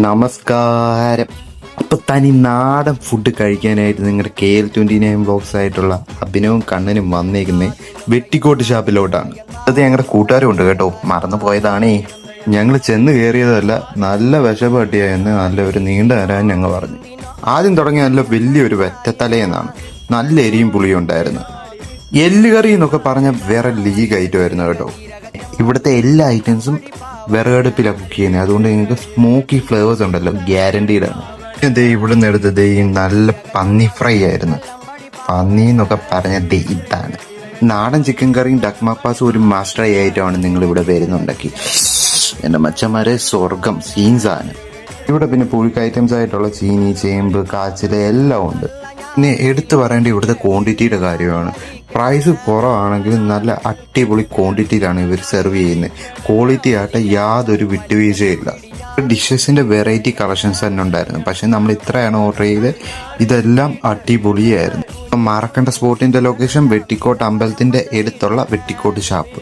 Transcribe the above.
നമസ്കാരം. അപ്പൊ തനി നാടൻ ഫുഡ് കഴിക്കാനായിട്ട് നിങ്ങളുടെ KL29 വ്ലോഗ്സ് ആയിട്ടുള്ള അഭിനവും കണ്ണനും വന്നേക്കുന്നേ വെട്ടിക്കോട്ട് ഷാപ്പിലോട്ടാണ്. അത് ഞങ്ങളുടെ കൂട്ടുകാരും ഉണ്ട് കേട്ടോ, മറന്നു പോയതാണേ. ഞങ്ങൾ ചെന്ന് കയറിയതല്ല, നല്ല വിശപ്പ് പട്ടിയായെന്ന് നല്ല ഒരു നീണ്ട നേരം ഞങ്ങൾ പറഞ്ഞു. ആദ്യം തുടങ്ങിയ നല്ല വലിയൊരു വെറ്റത്തലയെന്നാണ്. നല്ല എരിയും പുളിയും ഉണ്ടായിരുന്നു. എല്ലുകറി എന്നൊക്കെ പറഞ്ഞ വേറെ ലീഗ് ഐറ്റം ആയിരുന്നു കേട്ടോ. ഇവിടുത്തെ എല്ലാ ഐറ്റംസും വിറകടുപ്പിലാണ് കുക്ക് ചെയ്യുന്നത്, അതുകൊണ്ട് നിങ്ങൾക്ക് സ്മോക്കി ഫ്ലേവേഴ്സ് ഉണ്ടല്ലോ, ഗ്യാരണ്ടീഡ് ആണ്. ഇവിടെ നിന്ന് എടുത്തത് ഈ നല്ല പന്നി ഫ്രൈ ആയിരുന്നു. പന്നി എന്നൊക്കെ പറഞ്ഞ ഇതാണ്. നാടൻ ചിക്കൻ കറിയും ഡക്ക് മപ്പാസും ഒരു മാസ്റ്റർ ആയിട്ടാണ് നിങ്ങൾ ഇവിടെ വരുന്നുണ്ടാക്കി. എൻ്റെ മച്ചന്മാരെ സ്വർഗം സീൻസാണ് ഇവിടെ. പിന്നെ പുഴുക്ക് ഐറ്റംസ് ആയിട്ടുള്ള ചീനി, ചേമ്പ്, കാച്ചില് എല്ലാം ഉണ്ട്. പിന്നെ എടുത്തു പറയേണ്ട ഇവിടുത്തെ ക്വാണ്ടിറ്റിയുടെ കാര്യമാണ്. പ്രൈസ് കുറവാണെങ്കിലും നല്ല അടിപൊളി ക്വാണ്ടിറ്റിയിലാണ് ഇവർ സെർവ് ചെയ്യുന്നത്. ക്വാളിറ്റി ആയിട്ട് യാതൊരു വിട്ടുവീഴ്ചയില്ല. ഡിഷസിന്റെ വെറൈറ്റി കളക്ഷൻസ് തന്നെ ഉണ്ടായിരുന്നു. പക്ഷെ നമ്മൾ ഇത്രയാണ് ഓർഡർ ചെയ്ത്, ഇതെല്ലാം അടിപൊളിയായിരുന്നു. മറക്കേണ്ട സ്പോട്ടിന്റെ ലൊക്കേഷൻ വെട്ടിക്കോട്ട് അമ്പലത്തിന്റെ അടുത്തുള്ള വെട്ടിക്കോട്ട് ഷാപ്പ്.